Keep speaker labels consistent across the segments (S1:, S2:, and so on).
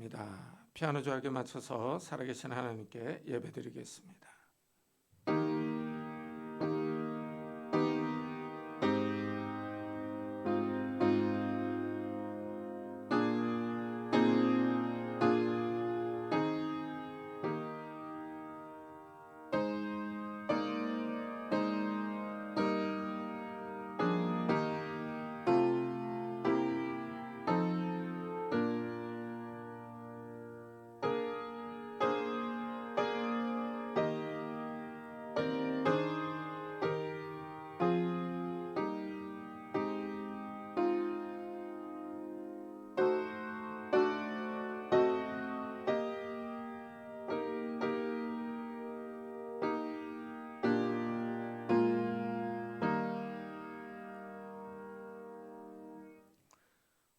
S1: 기도합니다. 피아노 조합에 맞춰서 살아계신 하나님께 예배드리겠습니다.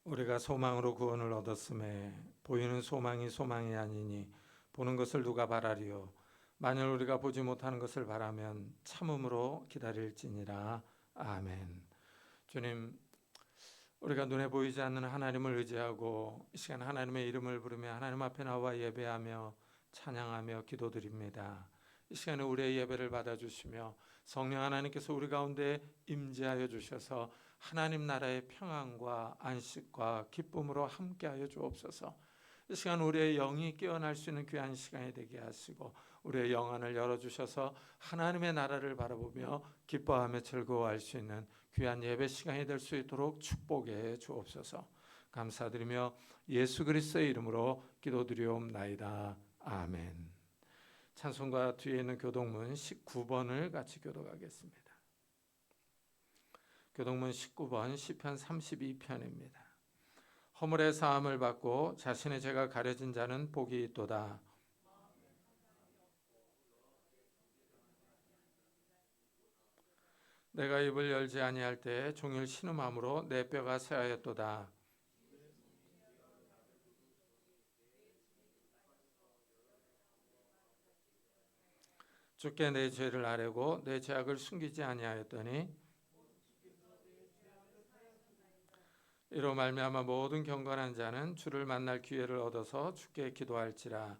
S1: 우리가 소망으로 구원을 얻었음에 보이는 소망이 소망이 아니니 보는 것을 누가 바라리요. 만일 우리가 보지 못하는 것을 바라면 참음으로 기다릴지니라. 아멘. 주님, 우리가 눈에 보이지 않는 하나님을 의지하고 이 시간 하나님의 이름을 부르며 하나님 앞에 나와 예배하며 찬양하며 기도드립니다. 이 시간에 우리의 예배를 받아주시며 성령 하나님께서 우리 가운데 임재하여 주셔서 하나님 나라의 평안과 안식과 기쁨으로 함께하여 주옵소서. 이 시간 우리의 영이 깨어날 수 있는 귀한 시간이 되게 하시고 우리의 영안을 열어주셔서 하나님의 나라를 바라보며 기뻐하며 즐거워할 수 있는 귀한 예배 시간이 될 수 있도록 축복해 주옵소서. 감사드리며 예수 그리스도의 이름으로 기도드리옵나이다. 아멘. 찬송가 뒤에 있는 교동문 19번을 같이 교독하겠습니다. 교동문 19번 시편 32편입니다. 허물의 사함을 받고 자신의 죄가 가려진 자는 복이 있도다. 내가 입을 열지 아니할 때 종일 신음함으로 내 뼈가 쇠하였도다. 주께 내 죄를 아뢰고 내 죄악을 숨기지 아니하였더니 이로 말미암아 모든 경건한 자는 주를 만날 기회를 얻어서 주께 기도할지라.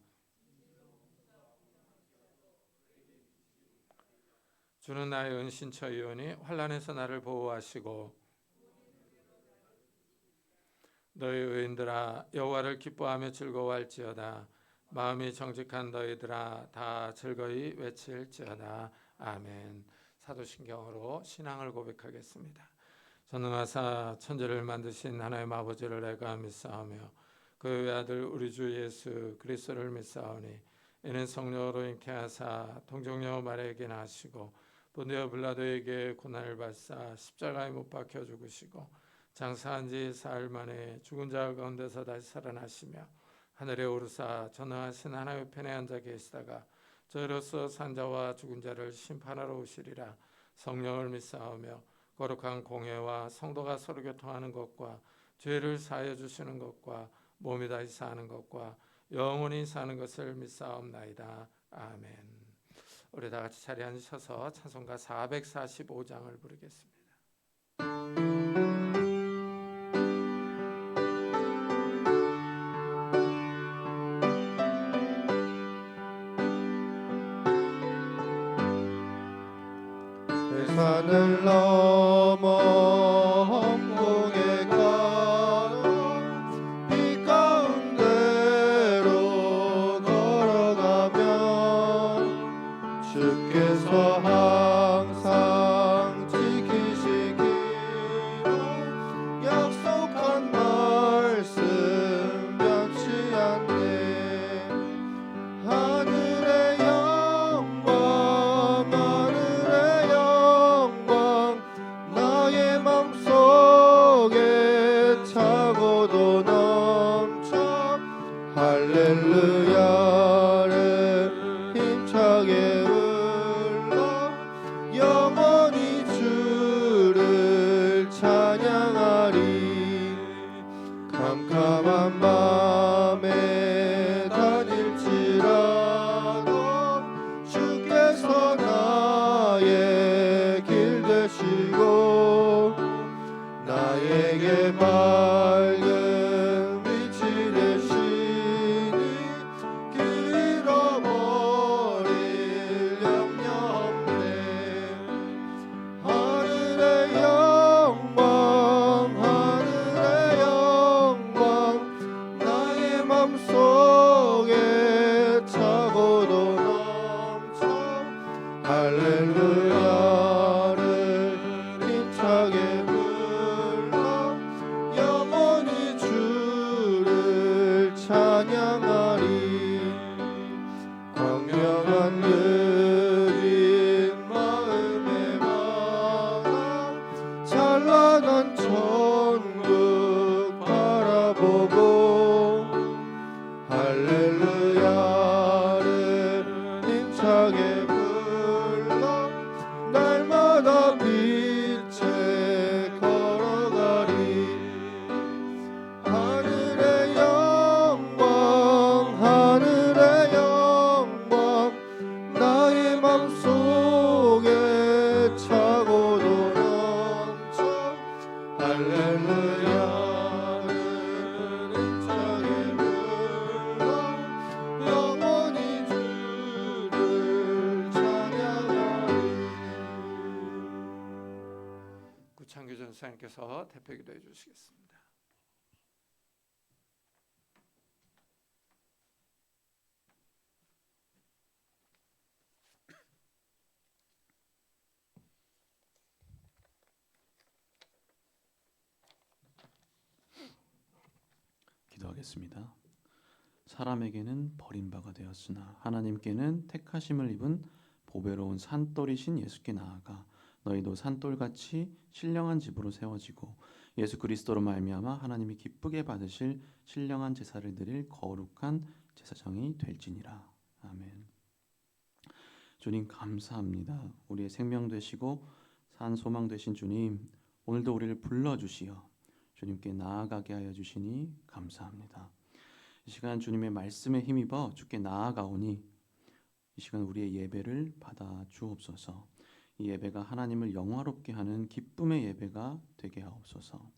S1: 주는 나의 은신처이오니 환난에서 나를 보호하시고 너희 의인들아 여호와를 기뻐하며 즐거워할지어다. 마음이 정직한 너희들아 다 즐거이 외칠지어다. 아멘. 사도신경으로 신앙을 고백하겠습니다. 전능하사 천지를 만드신 하나님 아버지를 내가 믿사오며 그 외아들 우리 주 예수 그리스도를 믿사오니 이는 성령으로 잉태하사 동정녀 마리아에게 나시고 본디오 빌라도에게 고난을 받사 십자가에 못 박혀 죽으시고 장사한 지 사흘 만에 죽은 자 가운데서 다시 살아나시며 하늘에 오르사 전능하신 하나님의 편에 앉아 계시다가 저희로서 산 자와 죽은 자를 심판하러 오시리라. 성령을 믿사오며 거룩한 공회와 성도가 서로 교통하는 것과 죄를 사하여 주시는 것과 몸이 다시 사는 것과 영원히 사는 것을 믿사옵나이다. 아멘. 우리 다 같이 자리에 앉으셔서 찬송가 445장을 부르겠습니다.
S2: 산을 넘어 홍콩에 가는 빛 가운데로 걸어가면 주께서 항상 지키시기로 약속한 말씀 변치 않네. 하늘의 영광 하늘의 영광 나의 맘속에 차고도 넘쳐 할렐루야를 힘차게 불러 영원히 주를 찬양하리. 캄캄한 밤에 다닐지라도 주께서 나의 길 되시고 나에게 밝은 빛이 되시니 맘속에 차고도 넘쳐 할렐루야를 힘차게 불러 영원히 주를 찬양하리. 광명한 느린 마음의 마음 찬란한 천국 바라보고 할렐루야를 힘차게 불러 날마다 빛에 걸어가리. 하늘의 영광 하늘의 영광 나의 맘속에 차고도 넘쳐 할렐루야를 힘차게 불러 영원히 주를 찬양하리.
S1: 구창규 전사님께서 대표 기도해 주시겠습니다.
S3: 기도하겠습니다. 사람에게는 버림바가 되었으나 하나님께는 택하심을 입은 보배로운 산돌이신 예수께 나아가 너희도 산돌같이 신령한 집으로 세워지고 예수 그리스도로 말미암아 하나님이 기쁘게 받으실 신령한 제사를 드릴 거룩한 제사장이 될지니라. 아멘. 주님 감사합니다. 우리의 생명 되시고 산 소망 되신 주님, 오늘도 우리를 불러주시어 주님께 나아가게 하여 주시니 감사합니다. 이 시간 주님의 말씀에 힘입어 주께 나아가오니 이 시간 우리의 예배를 받아 주옵소서. 이 예배가 하나님을 영화롭게 하는 기쁨의 예배가 되게 하옵소서.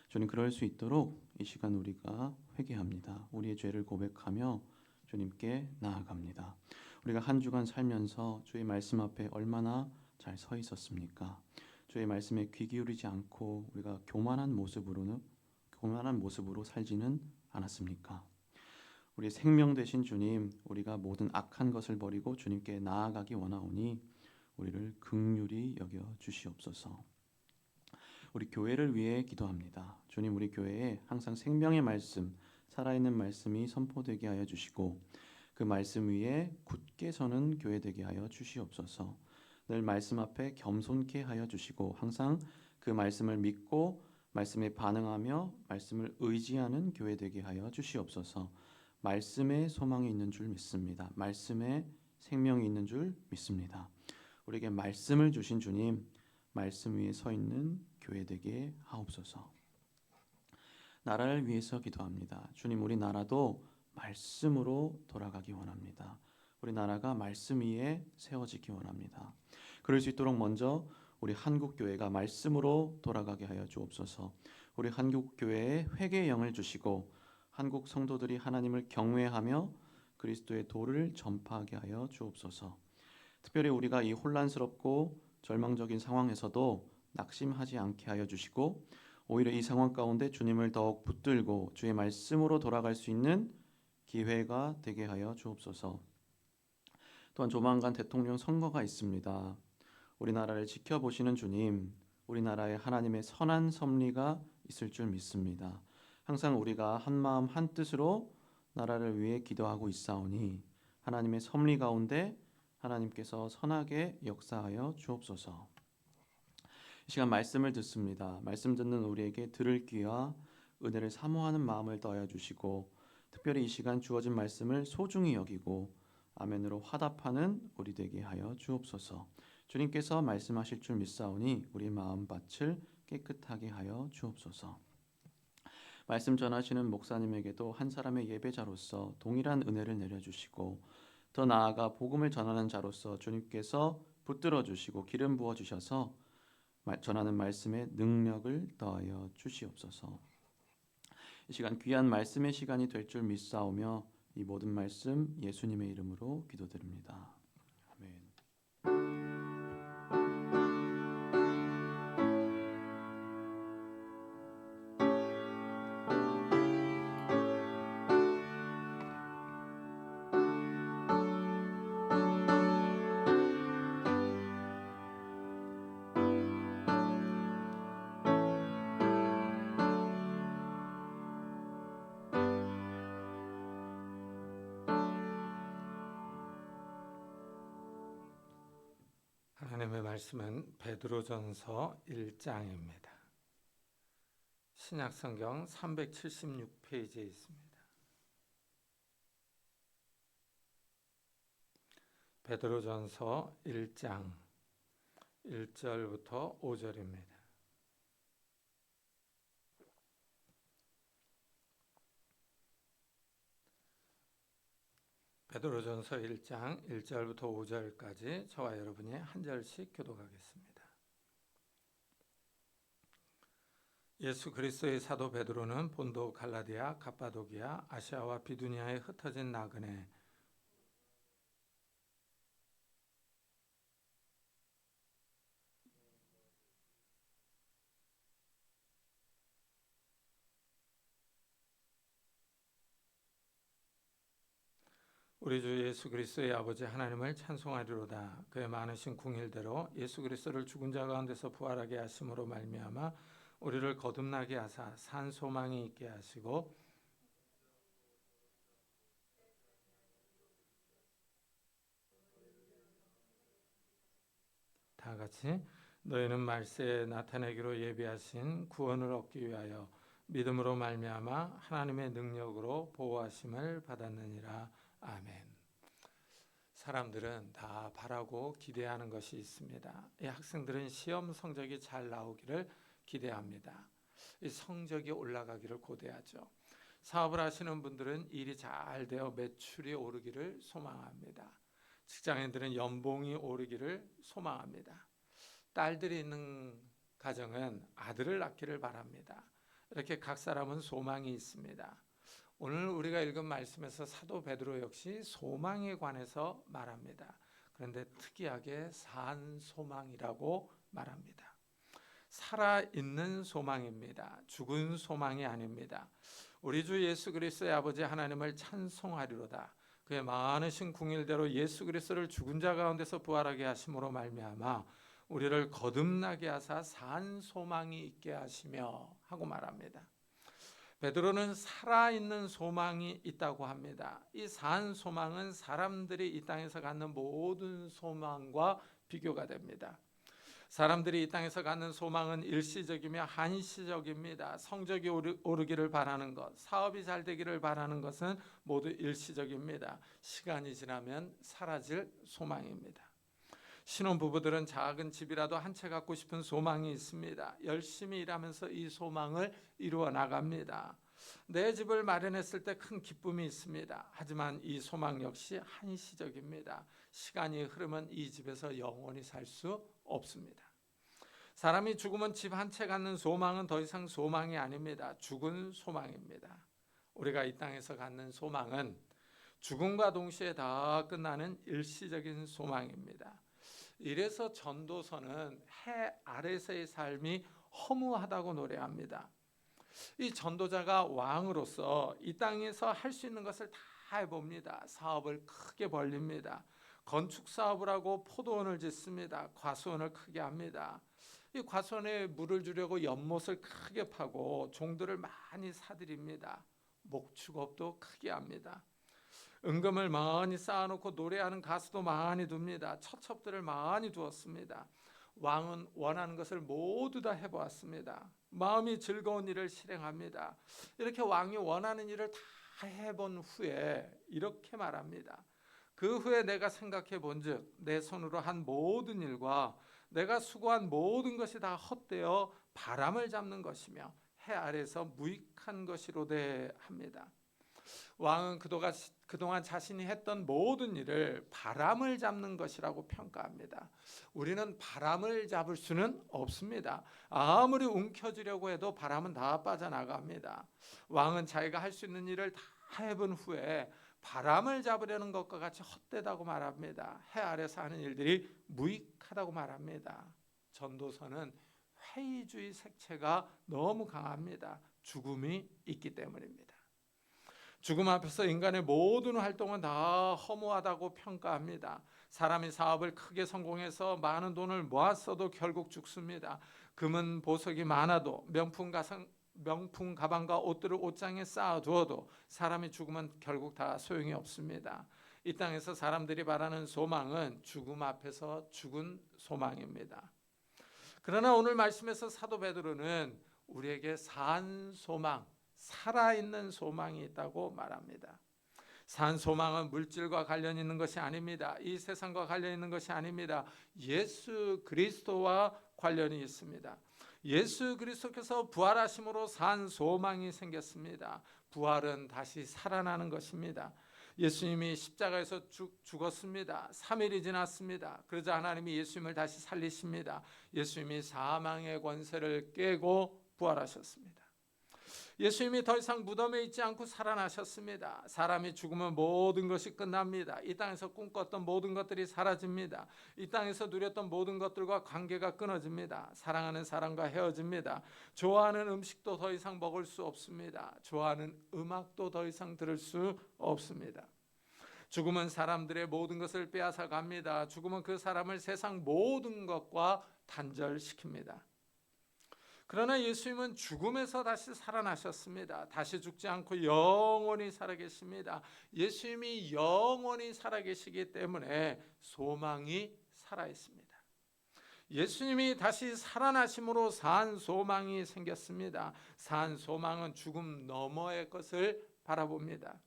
S3: 주님, 그럴 수 있도록 이 시간 우리가 회개합니다. 우리의 죄를 고백하며 주님께 나아갑니다. 우리가 한 주간 살면서 주의 말씀 앞에 얼마나 잘 서 있었습니까? 주의 말씀에 귀 기울이지 않고 우리가 교만한 모습으로 살지는 않았습니까? 우리 생명 되신 주님, 우리가 모든 악한 것을 버리고 주님께 나아가기 원하오니 우리를 긍휼히 여겨 주시옵소서. 우리 교회를 위해 기도합니다. 주님, 우리 교회에 항상 생명의 말씀, 살아있는 말씀이 선포되게 하여 주시고 그 말씀 위에 굳게 서는 교회 되게 하여 주시옵소서. 늘 말씀 앞에 겸손케 하여 주시고 항상 그 말씀을 믿고 말씀에 반응하며 말씀을 의지하는 교회 되게 하여 주시옵소서. 말씀에 소망이 있는 줄 믿습니다. 말씀에 생명이 있는 줄 믿습니다. 우리에게 말씀을 주신 주님, 말씀 위에 서 있는 교회 되게 하옵소서. 나라를 위해서 기도합니다. 주님, 우리 나라도 말씀으로 돌아가기 원합니다. 우리 나라가 말씀 위에 세워지기 원합니다. 그럴 수 있도록 먼저 우리 한국교회가 말씀으로 돌아가게 하여 주옵소서. 우리 한국교회에 회개의 영을 주시고 한국 성도들이 하나님을 경외하며 그리스도의 도를 전파하게 하여 주옵소서. 특별히 우리가 이 혼란스럽고 절망적인 상황에서도 낙심하지 않게 하여 주시고 오히려 이 상황 가운데 주님을 더욱 붙들고 주의 말씀으로 돌아갈 수 있는 기회가 되게 하여 주옵소서. 또한 조만간 대통령 선거가 있습니다. 우리나라를 지켜보시는 주님, 우리나라에 하나님의 선한 섭리가 있을 줄 믿습니다. 항상 우리가 한마음 한뜻으로 나라를 위해 기도하고 있사오니 하나님의 섭리 가운데 하나님께서 선하게 역사하여 주옵소서. 이 시간 말씀을 듣습니다. 말씀 듣는 우리에게 들을 귀와 은혜를 사모하는 마음을 더하여 주시고 특별히 이 시간 주어진 말씀을 소중히 여기고 아멘으로 화답하는 우리 되게 하여 주옵소서. 주님께서 말씀하실 줄 믿사오니 우리 마음밭을 깨끗하게 하여 주옵소서. 말씀 전하시는 목사님에게도 한 사람의 예배자로서 동일한 은혜를 내려주시고 더 나아가 복음을 전하는 자로서 주님께서 붙들어 주시고 기름 부어 주셔서 전하는 말씀에 능력을 더하여 주시옵소서. 이 시간 귀한 말씀의 시간이 될 줄 믿사오며 이 모든 말씀 예수님의 이름으로 기도드립니다. 아멘.
S1: 말씀은 베드로전서 1장입니다. 신약성경 376페이지에 있습니다. 베드로전서 1장 1절부터 5절입니다. 베드로전서 1장 1절부터 5절까지 저와 여러분이 한 절씩 교독하겠습니다. 예수 그리스도의 사도 베드로는 본도, 갈라디아, 갑바도기아, 아시아와 비두니아에 흩어진 나그네 우리 주 예수 그리스도의 아버지 하나님을 찬송하리로다. 그의 많으신 궁일대로 예수 그리스도를 죽은 자 가운데서 부활하게 하심으로 말미암아 우리를 거듭나게 하사 산 소망이 있게 하시고 다 같이 너희는 말세에 나타내기로 예비하신 구원을 얻기 위하여 믿음으로 말미암아 하나님의 능력으로 보호하심을 받았느니라. 아멘. 사람들은 다 바라고 기대하는 것이 있습니다. 이 학생들은 시험 성적이 잘 나오기를 기대합니다. 이 성적이 올라가기를 고대하죠. 사업을 하시는 분들은 일이 잘 되어 매출이 오르기를 소망합니다. 직장인들은 연봉이 오르기를 소망합니다. 딸들이 있는 가정은 아들을 낳기를 바랍니다. 이렇게 각 사람은 소망이 있습니다. 오늘 우리가 읽은 말씀에서 사도 베드로 역시 소망에 관해서 말합니다. 그런데 특이하게 산 소망이라고 말합니다. 살아있는 소망입니다. 죽은 소망이 아닙니다. 우리 주 예수 그리스도의 아버지 하나님을 찬송하리로다. 그의 많으신 궁일대로 예수 그리스도를 죽은 자 가운데서 부활하게 하심으로 말미암아 우리를 거듭나게 하사 산 소망이 있게 하시며 하고 말합니다. 베드로는 살아있는 소망이 있다고 합니다. 이 산 소망은 사람들이 이 땅에서 갖는 모든 소망과 비교가 됩니다. 사람들이 이 땅에서 갖는 소망은 일시적이며 한시적입니다. 성적이 오르기를 바라는 것, 사업이 잘 되기를 바라는 것은 모두 일시적입니다. 시간이 지나면 사라질 소망입니다. 신혼부부들은 작은 집이라도 한 채 갖고 싶은 소망이 있습니다. 열심히 일하면서 이 소망을 이루어 나갑니다. 내 집을 마련했을 때 큰 기쁨이 있습니다. 하지만 이 소망 역시 한시적입니다. 시간이 흐르면 이 집에서 영원히 살 수 없습니다. 사람이 죽으면 집 한 채 갖는 소망은 더 이상 소망이 아닙니다. 죽은 소망입니다. 우리가 이 땅에서 갖는 소망은 죽음과 동시에 다 끝나는 일시적인 소망입니다. 이래서 전도서는 해 아래서의 삶이 허무하다고 노래합니다. 이 전도자가 왕으로서 이 땅에서 할 수 있는 것을 다 해봅니다. 사업을 크게 벌립니다. 건축 사업을 하고 포도원을 짓습니다. 과수원을 크게 합니다. 이 과수원에 물을 주려고 연못을 크게 파고 종들을 많이 사들입니다. 목축업도 크게 합니다. 은금을 많이 쌓아놓고 노래하는 가수도 많이 둡니다. 처첩들을 많이 두었습니다. 왕은 원하는 것을 모두 다 해보았습니다. 마음이 즐거운 일을 실행합니다. 이렇게 왕이 원하는 일을 다 해본 후에 이렇게 말합니다. 그 후에 내가 생각해 본즉 내 손으로 한 모든 일과 내가 수고한 모든 것이 다 헛되어 바람을 잡는 것이며 해 아래서 무익한 것이로되 합니다. 왕은 그동안 자신이 했던 모든 일을 바람을 잡는 것이라고 평가합니다. 우리는 바람을 잡을 수는 없습니다. 아무리 움켜쥐려고 해도 바람은 다 빠져나갑니다. 왕은 자기가 할 수 있는 일을 다 해본 후에 바람을 잡으려는 것과 같이 헛되다고 말합니다. 해 아래서 하는 일들이 무익하다고 말합니다. 전도서는 회의주의 색채가 너무 강합니다. 죽음이 있기 때문입니다. 죽음 앞에서 인간의 모든 활동은 다 허무하다고 평가합니다. 사람이 사업을 크게 성공해서 많은 돈을 모았어도 결국 죽습니다. 금은 보석이 많아도 명품 가방과 옷들을 옷장에 쌓아두어도 사람이 죽으면 결국 다 소용이 없습니다. 이 땅에서 사람들이 바라는 소망은 죽음 앞에서 죽은 소망입니다. 그러나 오늘 말씀에서 사도 베드로는 우리에게 산 소망, 살아있는 소망이 있다고 말합니다. 산 소망은 물질과 관련 있는 것이 아닙니다. 이 세상과 관련 있는 것이 아닙니다. 예수 그리스도와 관련이 있습니다. 예수 그리스도께서 부활하심으로 산 소망이 생겼습니다. 부활은 다시 살아나는 것입니다. 예수님이 십자가에서 죽었습니다. 3일이 지났습니다. 그러자 하나님이 예수님을 다시 살리십니다. 예수님이 사망의 권세를 깨고 부활하셨습니다. 예수님이 더 이상 무덤에 있지 않고 살아나셨습니다. 사람이 죽으면 모든 것이 끝납니다. 이 땅에서 꿈꿨던 모든 것들이 사라집니다. 이 땅에서 누렸던 모든 것들과 관계가 끊어집니다. 사랑하는 사람과 헤어집니다. 좋아하는 음식도 더 이상 먹을 수 없습니다. 좋아하는 음악도 더 이상 들을 수 없습니다. 죽음은 사람들의 모든 것을 빼앗아 갑니다. 죽음은 그 사람을 세상 모든 것과 단절시킵니다. 그러나 예수님은 죽음에서 다시 살아나셨습니다. 다시 죽지 않고 영원히 살아계십니다. 예수님이 영원히 살아계시기 때문에 소망이 살아있습니다. 예수님이 다시 살아나심으로 산 소망이 생겼습니다. 산 소망은 죽음 너머의 것을 바라봅니다.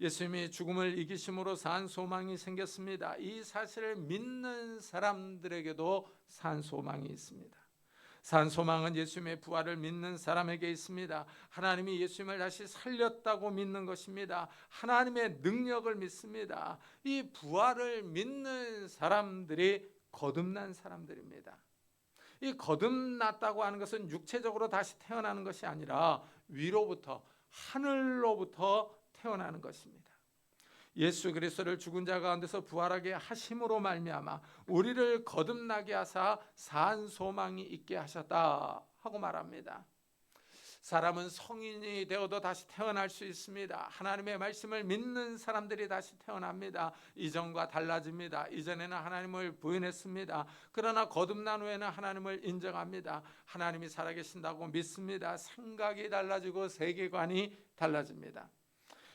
S1: 예수님이 죽음을 이기심으로 산 소망이 생겼습니다. 이 사실을 믿는 사람들에게도 산 소망이 있습니다. 산 소망은 예수님의 부활을 믿는 사람에게 있습니다. 하나님이 예수님을 다시 살렸다고 믿는 것입니다. 하나님의 능력을 믿습니다. 이 부활을 믿는 사람들이 거듭난 사람들입니다. 이 거듭났다고 하는 것은 육체적으로 다시 태어나는 것이 아니라 위로부터, 하늘로부터 태어나는 것입니다. 예수 그리스도를 죽은 자 가운데서 부활하게 하심으로 말미암아 우리를 거듭나게 하사 산 소망이 있게 하셨다 하고 말합니다. 사람은 성인이 되어도 다시 태어날 수 있습니다. 하나님의 말씀을 믿는 사람들이 다시 태어납니다. 이전과 달라집니다. 이전에는 하나님을 부인했습니다. 그러나 거듭난 후에는 하나님을 인정합니다. 하나님이 살아계신다고 믿습니다. 생각이 달라지고 세계관이 달라집니다.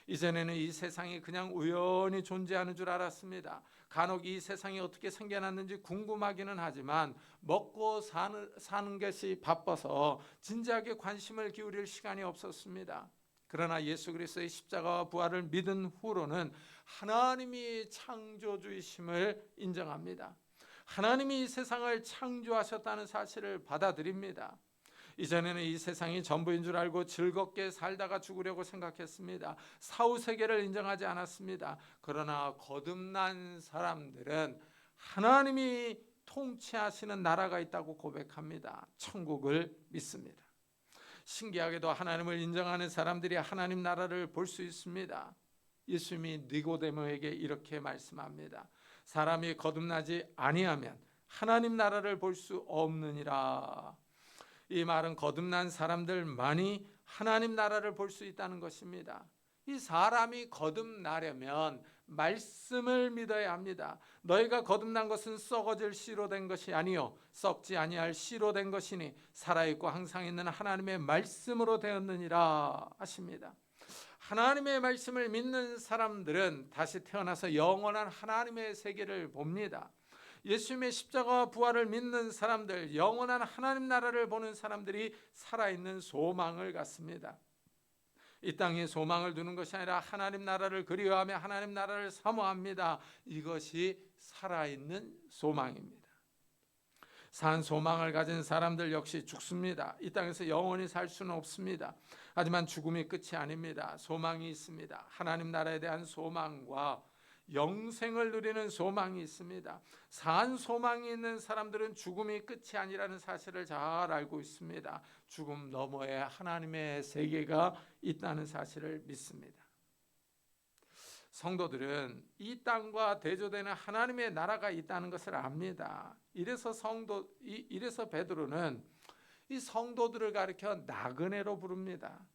S1: 이전에는 이 세상이 그냥 우연히 존재하는 줄 알았습니다. 간혹 이 세상이 어떻게 생겨났는지 궁금하기는 하지만 먹고 사는 것이 바빠서 진지하게 관심을 기울일 시간이 없었습니다. 그러나 예수 그리스도의 십자가와 부활을 믿은 후로는 하나님이 창조주이심을 인정합니다. 하나님이 이 세상을 창조하셨다는 사실을 받아들입니다. 이전에는 이 세상이 전부인 줄 알고 즐겁게 살다가 죽으려고 생각했습니다. 사후세계를 인정하지 않았습니다. 그러나 거듭난 사람들은 하나님이 통치하시는 나라가 있다고 고백합니다. 천국을 믿습니다. 신기하게도 하나님을 인정하는 사람들이 하나님 나라를 볼 수 있습니다. 예수님이 니고데모에게 이렇게 말씀합니다. 사람이 거듭나지 아니하면 하나님 나라를 볼 수 없느니라. 이 말은 거듭난 사람들만이 하나님 나라를 볼 수 있다는 것입니다. 이 사람이 거듭나려면 말씀을 믿어야 합니다. 너희가 거듭난 것은 썩어질 씨로 된 것이 아니요 썩지 아니할 씨로 된 것이니 살아있고 항상 있는 하나님의 말씀으로 되었느니라 하십니다. 하나님의 말씀을 믿는 사람들은 다시 태어나서 영원한 하나님의 세계를 봅니다. 예수님의 십자가와 부활을 믿는 사람들, 영원한 하나님 나라를 보는 사람들이 살아있는 소망을 갖습니다. 이 땅에 소망을 두는 것이 아니라 하나님 나라를 그리워하며 하나님 나라를 사모합니다. 이것이 살아있는 소망입니다. 산 소망을 가진 사람들 역시 죽습니다. 이 땅에서 영원히 살 수는 없습니다. 하지만 죽음이 끝이 아닙니다. 소망이 있습니다. 하나님 나라에 대한 소망과 영생을 누리는 소망이 있습니다. 산 소망이 있는 사람들은 죽음이 끝이 아니라는 사실을 잘 알고 있습니다. 죽음 너머에 하나님의 세계가 있다는 사실을 믿습니다. 성도들은 이 땅과 대조되는 하나님의 나라가 있다는 것을 압니다. 이래서 베드로는 이 성도들을 가리켜 나그네로 부릅니다.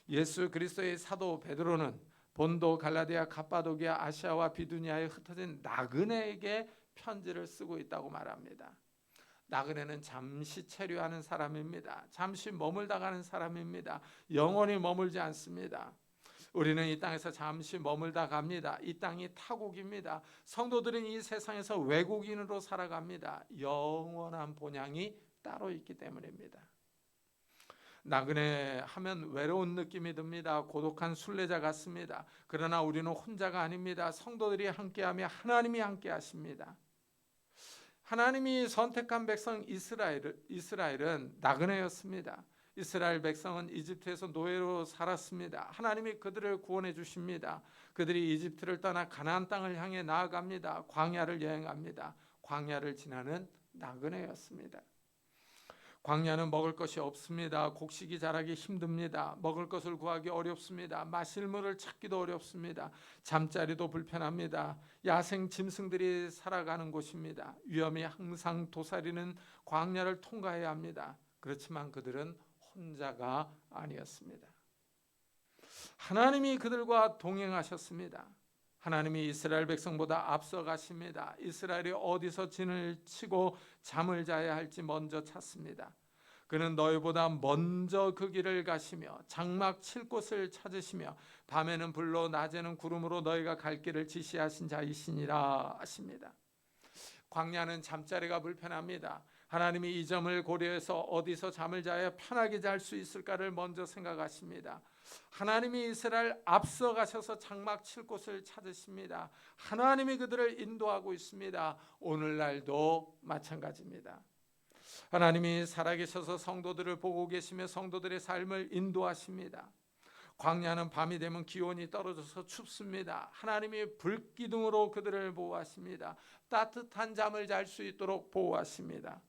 S1: 예수 그리스도의 사도 베드로는 본도, 갈라디아, 갑바도기아, 아시아와 비두니아에 흩어진 나그네에게 편지를 쓰고 있다고 말합니다. 나그네는 잠시 체류하는 사람입니다. 잠시 머물다 가는 사람입니다. 영원히 머물지 않습니다. 우리는 이 땅에서 잠시 머물다 갑니다. 이 땅이 타국입니다. 성도들은 이 세상에서 외국인으로 살아갑니다. 영원한 본향이 따로 있기 때문입니다. 나그네 하면 외로운 느낌이 듭니다. 고독한 순례자 같습니다. 그러나 우리는 혼자가 아닙니다. 성도들이 함께하며 하나님이 함께하십니다. 하나님이 선택한 백성 이스라엘은 나그네였습니다. 이스라엘 백성은 이집트에서 노예로 살았습니다. 하나님이 그들을 구원해 주십니다. 그들이 이집트를 떠나 가나안 땅을 향해 나아갑니다. 광야를 여행합니다. 광야를 지나는 나그네였습니다. 광야는 먹을 것이 없습니다. 곡식이 자라기 힘듭니다. 먹을 것을 구하기 어렵습니다. 마실 물을 찾기도 어렵습니다. 잠자리도 불편합니다. 야생 짐승들이 살아가는 곳입니다. 위험이 항상 도사리는 광야를 통과해야 합니다. 그렇지만 그들은 혼자가 아니었습니다. 하나님이 그들과 동행하셨습니다. 하나님이 이스라엘 백성보다 앞서 가십니다. 이스라엘이 어디서 진을 치고 잠을 자야 할지 먼저 찾습니다. 그는 너희보다 먼저 그 길을 가시며 장막 칠 곳을 찾으시며 밤에는 불로 낮에는 구름으로 너희가 갈 길을 지시하신 자이시니라 하십니다. 광야는 잠자리가 불편합니다. 하나님이 이 점을 고려해서 어디서 잠을 자야 편하게 잘 수 있을까를 먼저 생각하십니다. 하나님이 이스라엘 앞서 가셔서 장막 칠 곳을 찾으십니다. 하나님이 그들을 인도하고 있습니다. 오늘날도 마찬가지입니다. 하나님이 살아계셔서 성도들을 보고 계시며 성도들의 삶을 인도하십니다. 광야는 밤이 되면 기온이 떨어져서 춥습니다. 하나님이 불기둥으로 그들을 보호하십니다. 따뜻한 잠을 잘 수 있도록 보호하십니다.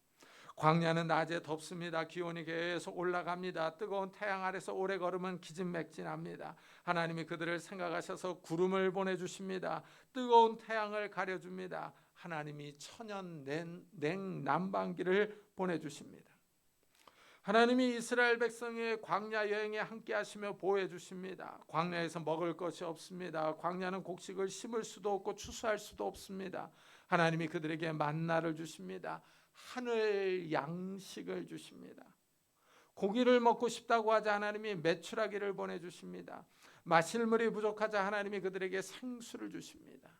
S1: 광야는 낮에 덥습니다. 기온이 계속 올라갑니다. 뜨거운 태양 아래서 오래 걸으면 기진맥진합니다. 하나님이 그들을 생각하셔서 구름을 보내주십니다. 뜨거운 태양을 가려줍니다. 하나님이 천연 냉난방기를 보내주십니다. 하나님이 이스라엘 백성의 광야 여행에 함께 하시며 보호해 주십니다. 광야에서 먹을 것이 없습니다. 광야는 곡식을 심을 수도 없고 추수할 수도 없습니다. 하나님이 그들에게 만나를 주십니다. 하늘 양식을 주십니다. 고기를 먹고 싶다고 하자 하나님이 메추라기를 보내주십니다. 마실 물이 부족하자 하나님이 그들에게 생수를 주십니다.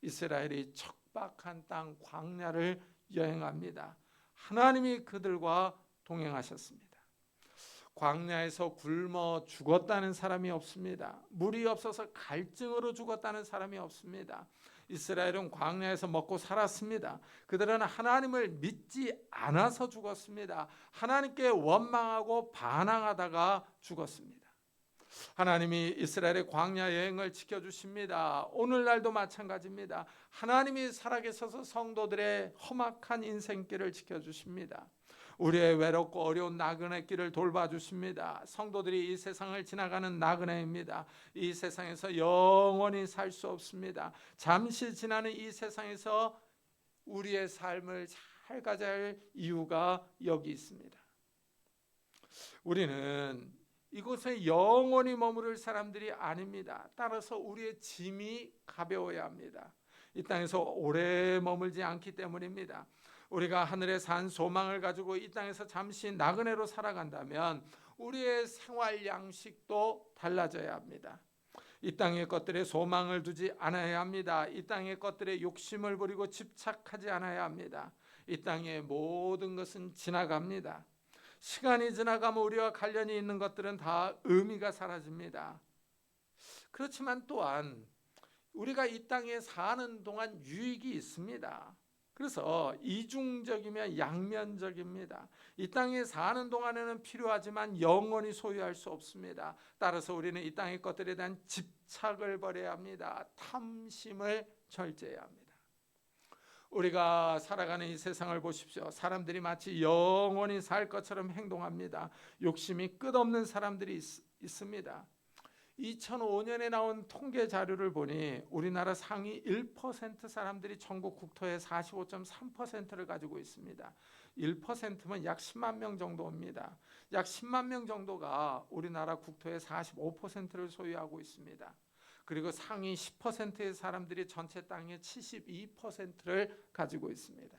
S1: 이스라엘이 척박한 땅 광야를 여행합니다. 하나님이 그들과 동행하셨습니다. 광야에서 굶어 죽었다는 사람이 없습니다. 물이 없어서 갈증으로 죽었다는 사람이 없습니다. 이스라엘은 광야에서 먹고 살았습니다. 그들은 하나님을 믿지 않아서 죽었습니다. 하나님께 원망하고 반항하다가 죽었습니다. 하나님이 이스라엘의 광야 여행을 지켜주십니다. 오늘날도 마찬가지입니다. 하나님이 살아계셔서 성도들의 험악한 인생길을 지켜주십니다. 우리의 외롭고 어려운 나그네 길을 돌봐주십니다. 성도들이 이 세상을 지나가는 나그네입니다. 이 세상에서 영원히 살 수 없습니다. 잠시 지나는 이 세상에서 우리의 삶을 잘 가져야 할 이유가 여기 있습니다. 우리는 이곳에 영원히 머무를 사람들이 아닙니다. 따라서 우리의 짐이 가벼워야 합니다. 이 땅에서 오래 머물지 않기 때문입니다. 우리가 하늘에 산 소망을 가지고 이 땅에서 잠시 나그네로 살아간다면 우리의 생활 양식도 달라져야 합니다. 이 땅의 것들에 소망을 두지 않아야 합니다. 이 땅의 것들에 욕심을 부리고 집착하지 않아야 합니다. 이 땅의 모든 것은 지나갑니다. 시간이 지나가면 우리와 관련이 있는 것들은 다 의미가 사라집니다. 그렇지만 또한 우리가 이 땅에 사는 동안 유익이 있습니다. 그래서 이중적이며 양면적입니다. 이 땅에 사는 동안에는 필요하지만 영원히 소유할 수 없습니다. 따라서 우리는 이 땅의 것들에 대한 집착을 버려야 합니다. 탐심을 절제해야 합니다. 우리가 살아가는 이 세상을 보십시오. 사람들이 마치 영원히 살 것처럼 행동합니다. 욕심이 끝없는 사람들이 있습니다. 2005년에 나온 통계 자료를 보니 우리나라 상위 1% 사람들이 전국 국토의 45.3%를 가지고 있습니다. 1%면 약 10만 명 정도입니다. 약 10만 명 정도가 우리나라 국토의 45%를 소유하고 있습니다. 그리고 상위 10%의 사람들이 전체 땅의 72%를 가지고 있습니다.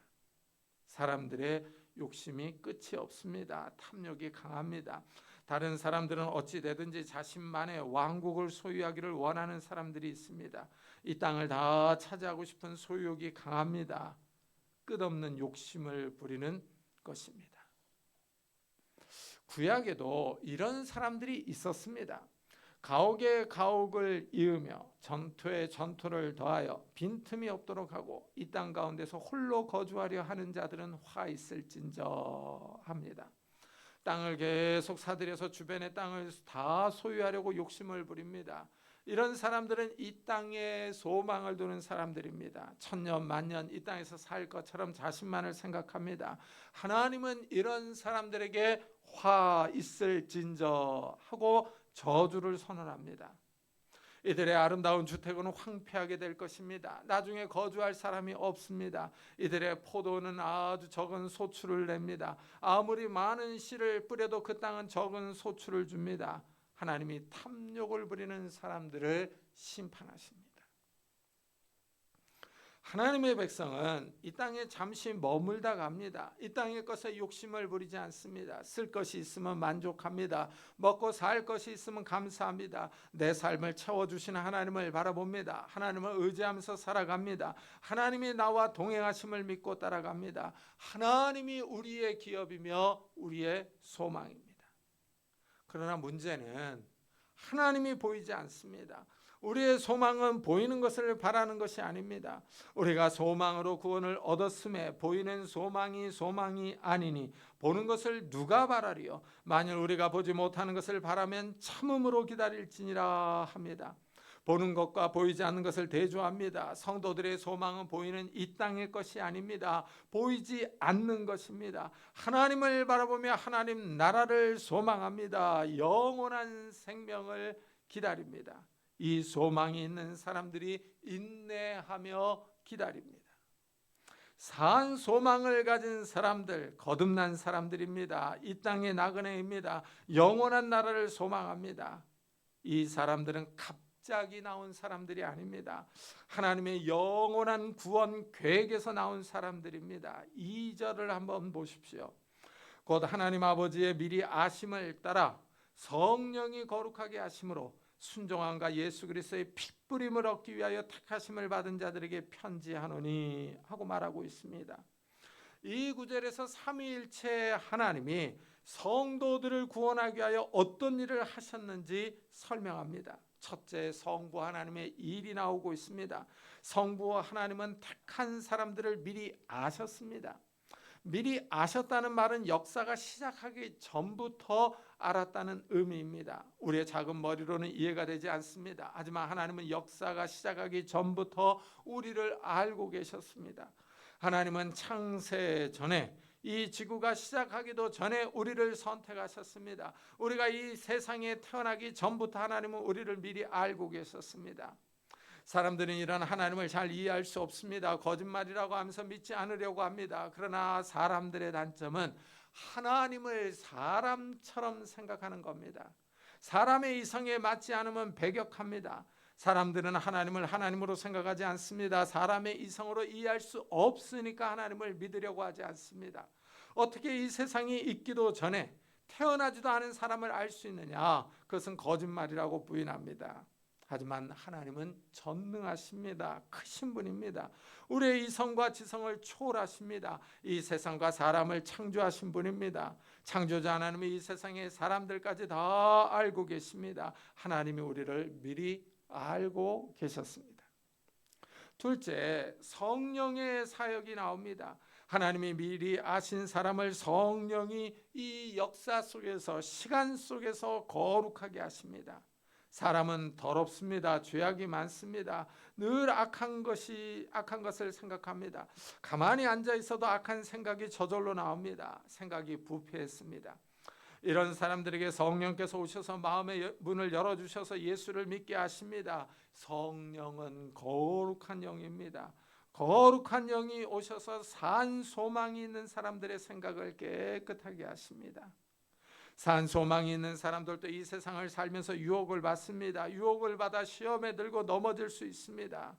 S1: 사람들의 욕심이 끝이 없습니다. 탐욕이 강합니다. 다른 사람들은 어찌 되든지 자신만의 왕국을 소유하기를 원하는 사람들이 있습니다. 이 땅을 다 차지하고 싶은 소유욕이 강합니다. 끝없는 욕심을 부리는 것입니다. 구약에도 이런 사람들이 있었습니다. 가옥에 가옥을 이으며 전투에 전투를 더하여 빈틈이 없도록 하고 이 땅 가운데서 홀로 거주하려 하는 자들은 화 있을진저 합니다. 땅을 계속 사들여서 주변의 땅을 다 소유하려고 욕심을 부립니다. 이런 사람들은 이 땅에 소망을 두는 사람들입니다. 천년 만년 이 땅에서 살 것처럼 자신만을 생각합니다. 하나님은 이런 사람들에게 화 있을진저 하고 저주를 선언합니다. 이들의 아름다운 주택은 황폐하게 될 것입니다. 나중에 거주할 사람이 없습니다. 이들의 포도는 아주 적은 소출을 냅니다. 아무리 많은 씨를 뿌려도 그 땅은 적은 소출을 줍니다. 하나님이 탐욕을 부리는 사람들을 심판하십니다. 하나님의 백성은 이 땅에 잠시 머물다 갑니다. 이 땅의 것에 욕심을 부리지 않습니다. 쓸 것이 있으면 만족합니다. 먹고 살 것이 있으면 감사합니다. 내 삶을 채워주시는 하나님을 바라봅니다. 하나님을 의지하면서 살아갑니다. 하나님이 나와 동행하심을 믿고 따라갑니다. 하나님이 우리의 기업이며 우리의 소망입니다. 그러나 문제는 하나님이 보이지 않습니다. 우리의 소망은 보이는 것을 바라는 것이 아닙니다. 우리가 소망으로 구원을 얻었음에 보이는 소망이 아니니 보는 것을 누가 바라리요? 만일 우리가 보지 못하는 것을 바라면 참음으로 기다릴지니라 합니다. 보는 것과 보이지 않는 것을 대조합니다. 성도들의 소망은 보이는 이 땅의 것이 아닙니다. 보이지 않는 것입니다. 하나님을 바라보며 하나님 나라를 소망합니다. 영원한 생명을 기다립니다. 이 소망이 있는 사람들이 인내하며 기다립니다. 산 소망을 가진 사람들, 거듭난 사람들입니다. 이 땅의 나그네입니다. 영원한 나라를 소망합니다. 이 사람들은 갑자기 나온 사람들이 아닙니다. 하나님의 영원한 구원 계획에서 나온 사람들입니다. 2절을 한번 보십시오. 곧 하나님 아버지의 미리 아심을 따라 성령이 거룩하게 하심으로 순종함과 예수 그리스도의 핏부림을 얻기 위하여 택하심을 받은 자들에게 편지하노니 하고 말하고 있습니다. 이 구절에서 삼위일체 하나님이 성도들을 구원하기 위하여 어떤 일을 하셨는지 설명합니다. 첫째, 성부 하나님의 일이 나오고 있습니다. 성부 하나님은 택한 사람들을 미리 아셨습니다. 미리 아셨다는 말은 역사가 시작하기 전부터 알았다는 의미입니다. 우리의 작은 머리로는 이해가 되지 않습니다. 하지만 하나님은 역사가 시작하기 전부터 우리를 알고 계셨습니다. 하나님은 창세 전에 이 지구가 시작하기도 전에 우리를 선택하셨습니다. 우리가 이 세상에 태어나기 전부터 하나님은 우리를 미리 알고 계셨습니다. 사람들은 이런 하나님을 잘 이해할 수 없습니다. 거짓말이라고 하면서 믿지 않으려고 합니다. 그러나 사람들의 단점은 하나님을 사람처럼 생각하는 겁니다. 사람의 이성에 맞지 않으면 배격합니다. 사람들은 하나님을 하나님으로 생각하지 않습니다. 사람의 이성으로 이해할 수 없으니까 하나님을 믿으려고 하지 않습니다. 어떻게 이 세상이 있기도 전에 태어나지도 않은 사람을 알 수 있느냐? 그것은 거짓말이라고 부인합니다. 하지만 하나님은 전능하십니다. 크신 분입니다. 우리의 이성과 지성을 초월하십니다. 이 세상과 사람을 창조하신 분입니다. 창조자 하나님이 이 세상의 사람들까지 다 알고 계십니다. 하나님이 우리를 미리 알고 계셨습니다. 둘째, 성령의 사역이 나옵니다. 하나님이 미리 아신 사람을 성령이 이 역사 속에서, 시간 속에서 거룩하게 하십니다. 사람은 더럽습니다. 죄악이 많습니다. 늘 악한 것을 생각합니다. 가만히 앉아 있어도 악한 생각이 저절로 나옵니다. 생각이 부패했습니다. 이런 사람들에게 성령께서 오셔서 마음의 문을 열어주셔서 예수를 믿게 하십니다. 성령은 거룩한 영입니다. 거룩한 영이 오셔서 산 소망이 있는 사람들의 생각을 깨끗하게 하십니다. 산 소망이 있는 사람들도 이 세상을 살면서 유혹을 받습니다. 유혹을 받아 시험에 들고 넘어질 수 있습니다.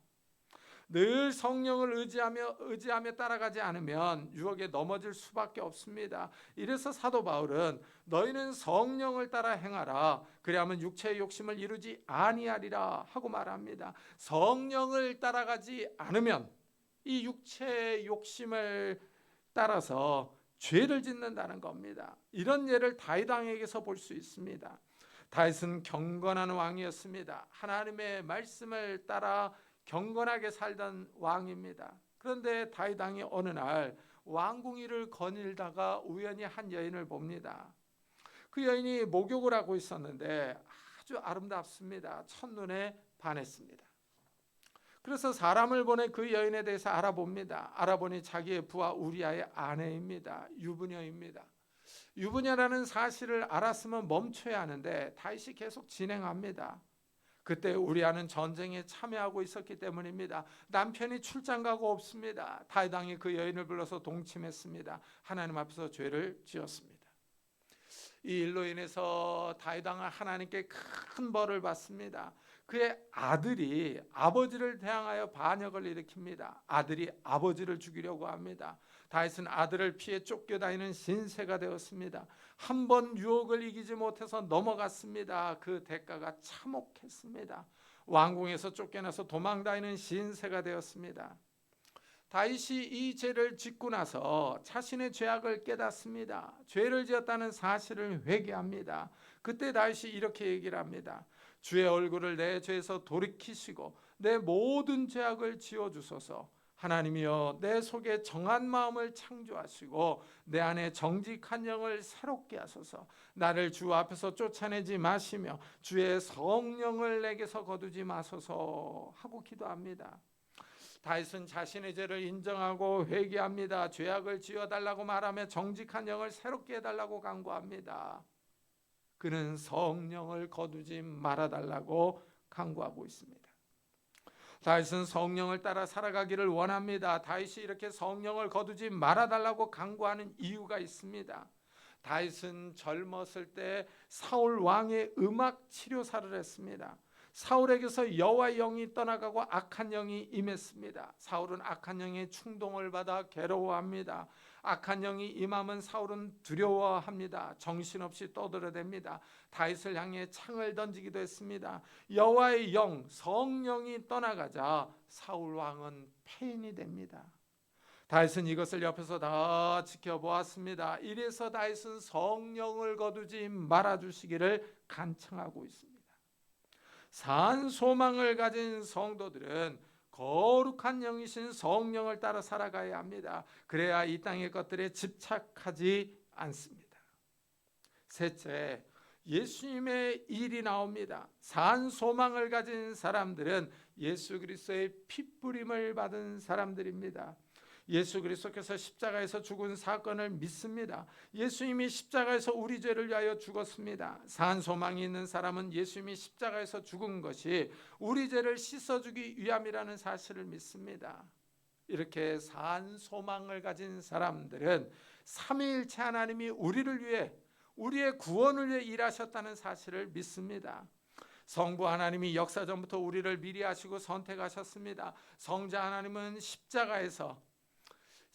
S1: 늘 성령을 의지하며 따라가지 않으면 유혹에 넘어질 수밖에 없습니다. 이래서 사도 바울은 너희는 성령을 따라 행하라. 그리하면 육체의 욕심을 이루지 아니하리라 하고 말합니다. 성령을 따라가지 않으면 이 육체의 욕심을 따라서 죄를 짓는다는 겁니다. 이런 예를 다윗 왕에게서 볼 수 있습니다. 다윗은 경건한 왕이었습니다. 하나님의 말씀을 따라 경건하게 살던 왕입니다. 그런데 다윗 왕이 어느 날 왕궁이를 거닐다가 우연히 한 여인을 봅니다. 그 여인이 목욕을 하고 있었는데 아주 아름답습니다. 첫눈에 반했습니다. 그래서 사람을 보내 그 여인에 대해서 알아봅니다. 알아보니 자기의 부하 우리아의 아내입니다. 유부녀입니다. 유부녀라는 사실을 알았으면 멈춰야 하는데 다윗이 계속 진행합니다. 그때 우리아는 전쟁에 참여하고 있었기 때문입니다. 남편이 출장 가고 없습니다. 다윗 왕이 그 여인을 불러서 동침했습니다. 하나님 앞에서 죄를 지었습니다. 이 일로 인해서 다윗 왕은 하나님께 큰 벌을 받습니다. 그의 아들이 아버지를 대항하여 반역을 일으킵니다. 아들이 아버지를 죽이려고 합니다. 다윗은 아들을 피해 쫓겨다니는 신세가 되었습니다. 한 번 유혹을 이기지 못해서 넘어갔습니다. 그 대가가 참혹했습니다. 왕궁에서 쫓겨나서 도망다니는 신세가 되었습니다. 다윗이 이 죄를 짓고 나서 자신의 죄악을 깨닫습니다. 죄를 지었다는 사실을 회개합니다. 그때 다윗이 이렇게 얘기를 합니다. 주의 얼굴을 내 죄에서 돌이키시고 내 모든 죄악을 지어주소서. 하나님이여 내 속에 정한 마음을 창조하시고 내 안에 정직한 영을 새롭게 하소서. 나를 주 앞에서 쫓아내지 마시며 주의 성령을 내게서 거두지 마소서 하고 기도합니다. 다윗은 자신의 죄를 인정하고 회개합니다. 죄악을 지어달라고 말하며 정직한 영을 새롭게 해달라고 간구합니다. 그는 성령을 거두지 말아달라고 간구하고 있습니다. 다윗은 성령을 따라 살아가기를 원합니다. 다윗이 이렇게 성령을 거두지 말아달라고 간구하는 이유가 있습니다. 다윗은 젊었을 때 사울 왕의 음악 치료사를 했습니다. 사울에게서 여호와의 영이 떠나가고 악한 영이 임했습니다. 사울은 악한 영의 충동을 받아 괴로워합니다. 악한 영이 임하면 사울은 두려워합니다. 정신없이 떠들어댑니다. 다윗을 향해 창을 던지기도 했습니다. 여호와의 영, 성령이 떠나가자 사울 왕은 폐인이 됩니다. 다윗은 이것을 옆에서 다 지켜보았습니다. 이래서 다윗은 성령을 거두지 말아주시기를 간청하고 있습니다. 산 소망을 가진 성도들은 거룩한 영이신 성령을 따라 살아가야 합니다. 그래야 이 땅의 것들에 집착하지 않습니다. 셋째, 예수님의 일이 나옵니다. 산 소망을 가진 사람들은 예수 그리스도의 핏부림을 받은 사람들입니다. 예수 그리스도께서 십자가에서 죽은 사건을 믿습니다. 예수님이 십자가에서 우리 죄를 위하여 죽었습니다. 산 소망이 있는 사람은 예수님이 십자가에서 죽은 것이 우리 죄를 씻어주기 위함이라는 사실을 믿습니다. 이렇게 산 소망을 가진 사람들은 삼위일체 하나님이 우리를 위해, 우리의 구원을 위해 일하셨다는 사실을 믿습니다. 성부 하나님이 역사전부터 우리를 미리 아시고 선택하셨습니다. 성자 하나님은 십자가에서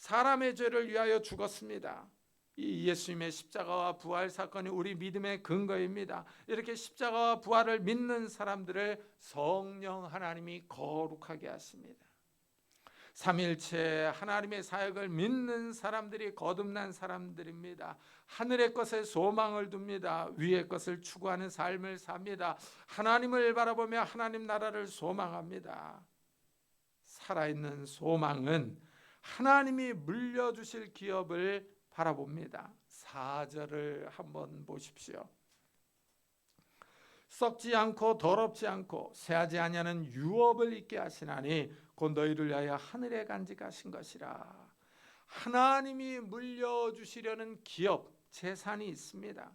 S1: 사람의 죄를 위하여 죽었습니다. 이 예수님의 십자가와 부활 사건이 우리 믿음의 근거입니다. 이렇게 십자가와 부활을 믿는 사람들을 성령 하나님이 거룩하게 하십니다. 삼일체 하나님의 사역을 믿는 사람들이 거듭난 사람들입니다. 하늘의 것에 소망을 둡니다. 위의 것을 추구하는 삶을 삽니다. 하나님을 바라보며 하나님 나라를 소망합니다. 살아있는 소망은 하나님이 물려주실 기업을 바라봅니다. 4절을 한번 보십시오. 썩지 않고 더럽지 않고 새하지 아니하는 유업을 있게 하시나니 곧 너희를 위하여 하늘에 간직하신 것이라. 하나님이 물려주시려는 기업, 재산이 있습니다.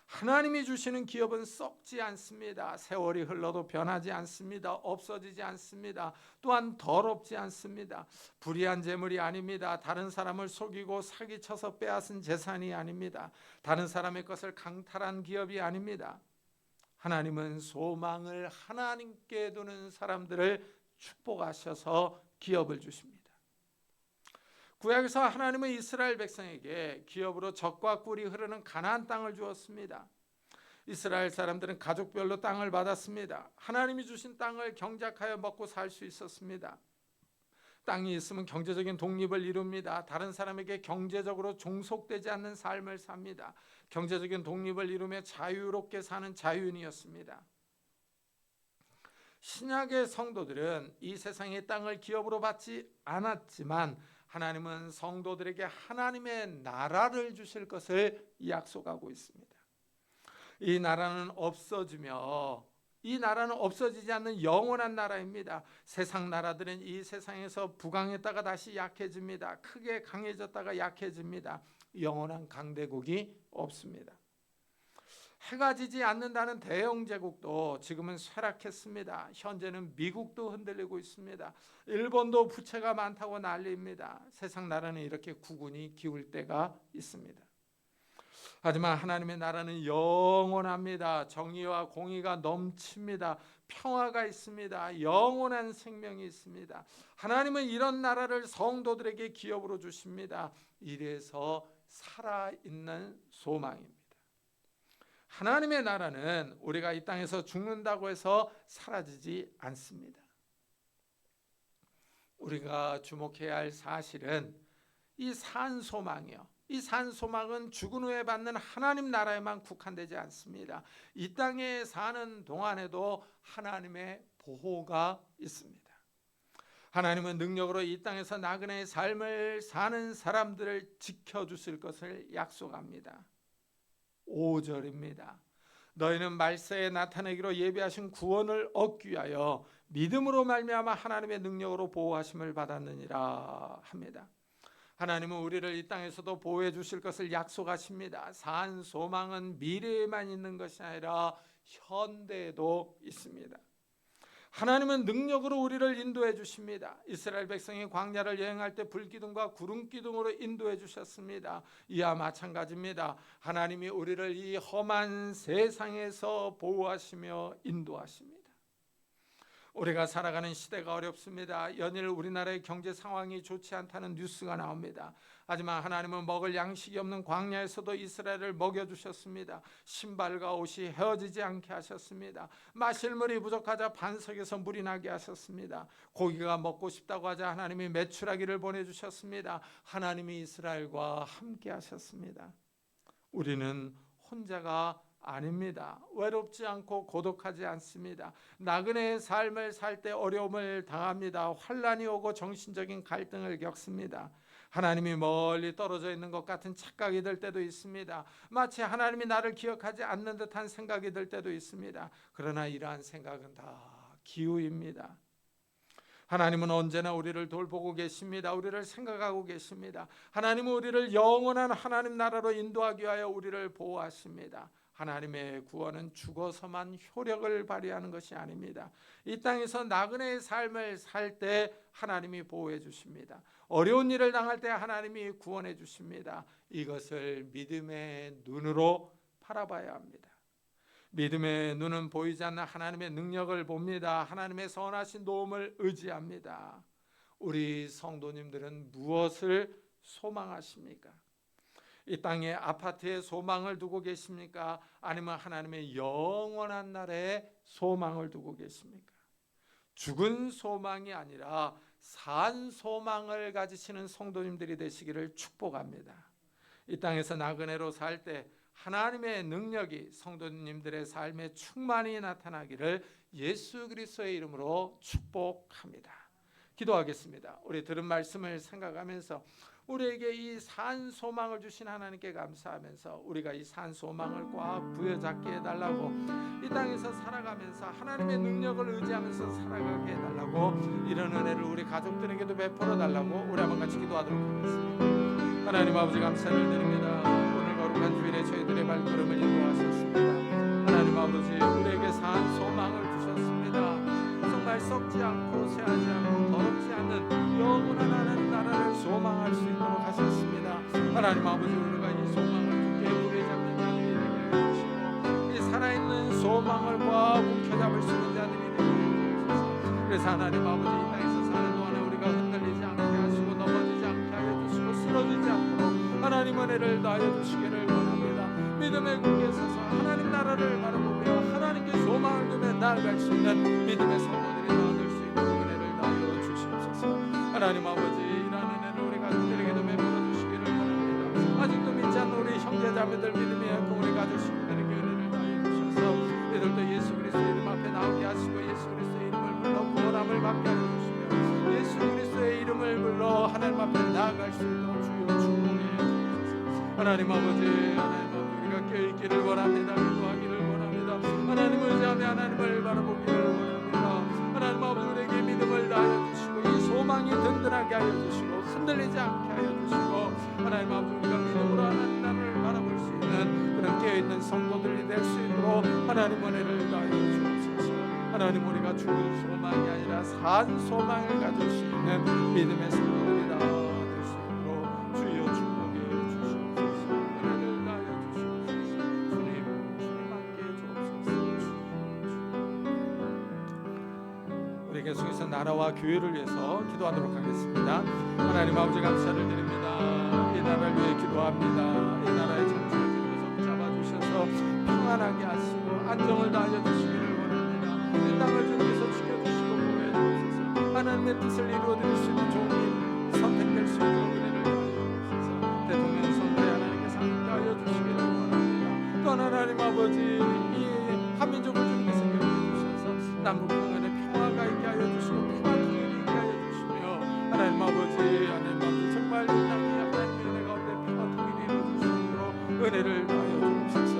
S1: 하나님이 주시는 기업은 썩지 않습니다. 세월이 흘러도 변하지 않습니다. 없어지지 않습니다. 또한 더럽지 않습니다. 불의한 재물이 아닙니다. 다른 사람을 속이고 사기쳐서 빼앗은 재산이 아닙니다. 다른 사람의 것을 강탈한 기업이 아닙니다. 하나님은 소망을 하나님께 두는 사람들을 축복하셔서 기업을 주십니다. 구약에서 하나님은 이스라엘 백성에게 기업으로 젖과 꿀이 흐르는 가나안 땅을 주었습니다. 이스라엘 사람들은 가족별로 땅을 받았습니다. 하나님이 주신 땅을 경작하여 먹고 살 수 있었습니다. 땅이 있으면 경제적인 독립을 이룹니다. 다른 사람에게 경제적으로 종속되지 않는 삶을 삽니다. 경제적인 독립을 이루며 자유롭게 사는 자유인이었습니다. 신약의 성도들은 이 세상의 땅을 기업으로 받지 않았지만 하나님은 성도들에게 하나님의 나라를 주실 것을 약속하고 있습니다. 이 나라는 없어지며 이 나라는 없어지지 않는 영원한 나라입니다. 세상 나라들은 이 세상에서 부강했다가 다시 약해집니다. 크게 강해졌다가 약해집니다. 영원한 강대국이 없습니다. 해가 지지 않는다는 대영 제국도 지금은 쇠락했습니다. 현재는 미국도 흔들리고 있습니다. 일본도 부채가 많다고 난리입니다. 세상 나라는 이렇게 구군이 기울 때가 있습니다. 하지만 하나님의 나라는 영원합니다. 정의와 공의가 넘칩니다. 평화가 있습니다. 영원한 생명이 있습니다. 하나님은 이런 나라를 성도들에게 기업으로 주십니다. 이래서 살아있는 소망입니다. 하나님의 나라는 우리가 이 땅에서 죽는다고 해서 사라지지 않습니다. 우리가 주목해야 할 사실은 이 산소망이요. 이 산소망은 죽은 후에 받는 하나님 나라에만 국한되지 않습니다. 이 땅에 사는 동안에도 하나님의 보호가 있습니다. 하나님은 능력으로 이 땅에서 나그네의 삶을 사는 사람들을 지켜주실 것을 약속합니다. 5절입니다. 너희는 말세에 나타내기로 예비하신 구원을 얻기 위하여 믿음으로 말미암아 하나님의 능력으로 보호하심을 받았느니라 합니다. 하나님은 우리를 이 땅에서도 보호해 주실 것을 약속하십니다. 산 소망은 미래에만 있는 것이 아니라 현대에도 있습니다. 하나님은 능력으로 우리를 인도해 주십니다. 이스라엘 백성이 광야를 여행할 때 불기둥과 구름기둥으로 인도해 주셨습니다. 이와 마찬가지입니다. 하나님이 우리를 이 험한 세상에서 보호하시며 인도하십니다. 우리가 살아가는 시대가 어렵습니다. 연일 우리나라의 경제 상황이 좋지 않다는 뉴스가 나옵니다. 하지만 하나님은 먹을 양식이 없는 광야에서도 이스라엘을 먹여주셨습니다. 신발과 옷이 헤어지지 않게 하셨습니다. 마실 물이 부족하자 반석에서 물이 나게 하셨습니다. 고기가 먹고 싶다고 하자 하나님이 메추라기를 보내주셨습니다. 하나님이 이스라엘과 함께 하셨습니다. 우리는 혼자가 아닙니다. 외롭지 않고 고독하지 않습니다. 나그네의 삶을 살 때 어려움을 당합니다. 환난이 오고 정신적인 갈등을 겪습니다. 하나님이 멀리 떨어져 있는 것 같은 착각이 들 때도 있습니다. 마치 하나님이 나를 기억하지 않는 듯한 생각이 들 때도 있습니다. 그러나 이러한 생각은 다 기우입니다. 하나님은 언제나 우리를 돌보고 계십니다. 우리를 생각하고 계십니다. 하나님은 우리를 영원한 하나님 나라로 인도하기 위하여 우리를 보호하십니다. 하나님의 구원은 죽어서만 효력을 발휘하는 것이 아닙니다. 이 땅에서 나그네의 삶을 살 때 하나님이 보호해 주십니다. 어려운 일을 당할 때 하나님이 구원해 주십니다. 이것을 믿음의 눈으로 바라봐야 합니다. 믿음의 눈은 보이지 않는 하나님의 능력을 봅니다. 하나님의 선하신 도움을 의지합니다. 우리 성도님들은 무엇을 소망하십니까? 이 땅의 아파트에 소망을 두고 계십니까? 아니면 하나님의 영원한 나라에 소망을 두고 계십니까? 죽은 소망이 아니라 산 소망을 가지시는 성도님들이 되시기를 축복합니다. 이 땅에서 나그네로 살 때 하나님의 능력이 성도님들의 삶에 충만히 나타나기를 예수 그리스도의 이름으로 축복합니다. 기도하겠습니다. 우리 들은 말씀을 생각하면서 우리에게 이 산 소망을 주신 하나님께 감사하면서 우리가 이 산 소망을 꽉 부여잡게 해달라고, 이 땅에서 살아가면서 하나님의 능력을 의지하면서 살아가게 해달라고, 이런 은혜를 우리 가족들에게도 베풀어 달라고 우리 한번 같이 기도하도록 하겠습니다. 하나님 아버지 감사를 드립니다. 오늘 거룩한 주일에 저희들의 발걸음을 인도하셨습니다. 하나님 아버지 우리에게 산 소망을 주셨습니다. 정말 썩지 않고 쇠하지 않고 더럽지 않는 영원한 하나님 나라를 소망할 수 있도록 하셨습니다. 하나님 아버지 우리가 이 소망을 굳게 부여잡는 자들이 되게 해주시고 이 살아있는 소망을 꽉 움켜잡을 수 있는 자들이 되게 해주셔서 그래서 하나님 아버지 이 땅에서 사는 동안에 우리가 흔들리지 않게 하시고 넘어지지 않게 하여 주시고 쓰러지지 않도록 하나님 은혜를 다하여 주시기를 원합니다. 믿음의 굳게 서서 하나님 나라를 바라보며 하나님께 소망을 두며 나아갈 수 있는 믿음의 성도들이 나아갈 수 있는 은혜를 다하여 주시옵소서. 하나님 아버지 이러한 은혜를 우리 가족들에게도 베풀어 주시기를 원합니다. 아직도 믿지 않는 우리 형제자매들 믿음이 약한 우리 가족 식구들에게 은혜를 다하여 주셔서 이들도 예수 그리스도의 이름 앞에 나오게 하시고 예수 그리스도의 이름을 불러 구원함을 받게 하여 주시며 예수 그리스도의 이름을 불러 하나님 앞에 나아갈 수 있도록 주여 축복해 주옵소서. 하나님 아버지 우리가 깨어있기를 원합니다. 기도하기를 원합니다. 하나님을 의지하며 하나님을 바라보기를 원합니다. 하나님 아버지 우리에게 믿음을 다하여 주시고 이 소망이 든든하게 하여 주시고 흔들리지 않게 하여 주시고 하나님 아버지 우리가 믿음으로 하나님 나라를 바라볼 수 있는 그런 깨어있는 성도들이 될 수 있도록 하나님 은혜를 다하여 주옵소서. 하나님 우리가 죽은 소망이 아니라 산 소망을 가질 수 있는 믿음의 성도들이 다 될 수 있도록 주여 축복해 주시옵소서. 은혜를 다하여 주시옵소서. 주님 함께 주옵소서. 우리 계속해서 나라와 교회를 위해서 기도하도록 하겠습니다. 하나님 아버지 감사를 드립니다. 이 나라를 위해 기도합니다. 이 나라의 정치를 계속 잡아주셔서 평안하게 하시고 안정을 다하여 주시기를 원합니다. 이 땅을 주님께서 지켜주시고 보호해 주옵소서. 하나님의 뜻을 이루어드릴 수 있는 종이 선택될 수 있도록 은혜를 다하여 주옵소서. 대통령 선거에 하나님께서 함께하여 주시기를 원합니다. 또한 하나님 아버지 이 한민족을 주님께서 기억해 주셔서 남북 평안의 평화가 있게 하여 주시고 평화 통일이 있게 하여 주시며 하나님 아버지 정말 이 땅이 하나님의 은혜 가운데 평화 통일이 이루어질 수 있도록 은혜를 다하여 주옵소서.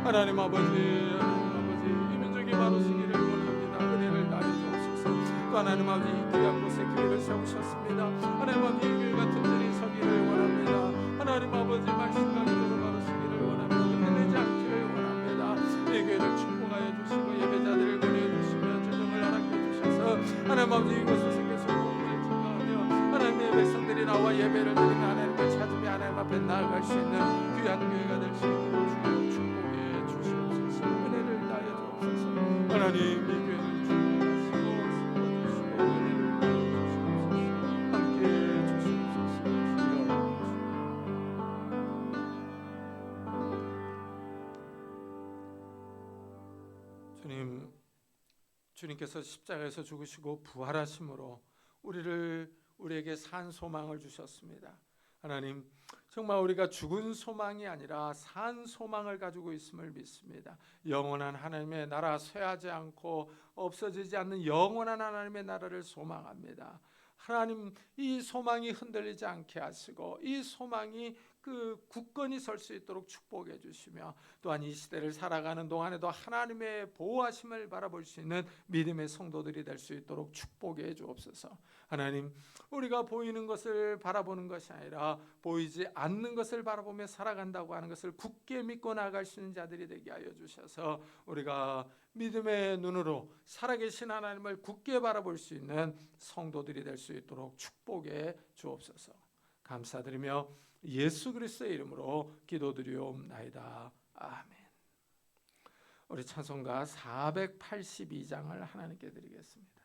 S1: 하나님 아버지 이 민족이 바로서기를 원합니다. 은혜를 다하여 주옵소서. 또 하나님 아버지 이 귀한 곳에 교회를 세우셨습니다. 하나님 아버지 이 교회가 든든히 서기를 원합니다. 하나님 아버지 말씀과 기도로 바로서기를 원합니다. 흔들리지 않기를 원합니다. 이 교회를 축복하여 주시고 예배자들을 보내주시며 조정을 허락해 주셔서 하나님 아버지 이곳에서 계속 복음을 증거하며 하나님의 백성들이 나와 예배를 드리며 하나님을 찾으며 하나님 앞에 나아갈 수 있는 귀한 교회가 될 수 있도록 주여 축복해 주시옵소서. 은혜를 다하여 주옵소서. 하나님 이 교회를 축복하시고 세워주시고 은혜를 다하여 주시옵소서. 함께해 주시옵소서. 주여 주님께서 십자가에서 죽으시고 부활하심으로 우리에게 산 소망을 주셨습니다. 하나님 정말 우리가 죽은 소망이 아니라 산 소망을 가지고 있음을 믿습니다. 영원한 하나님의 나라 쇠하지 않고 없어지지 않는 영원한 하나님의 나라를 소망합니다. 하나님 이 소망이 흔들리지 않게 하시고 이 소망이 굳건히 설 수 있도록 축복해 주시며 또한 이 시대를 살아가는 동안에도 하나님의 보호하심을 바라볼 수 있는 믿음의 성도들이 될 수 있도록 축복해 주옵소서. 하나님 우리가 보이는 것을 바라보는 것이 아니라 보이지 않는 것을 바라보며 살아간다고 하는 것을 굳게 믿고 나아갈 수 있는 자들이 되게 하여 주셔서 우리가 믿음의 눈으로 살아계신 하나님을 굳게 바라볼 수 있는 성도들이 될 수 있도록 축복해 주옵소서. 감사드리며 예수 그리스도의 이름으로 기도드리옵나이다. 아멘. 우리 찬송가 482장을 하나님께 드리겠습니다.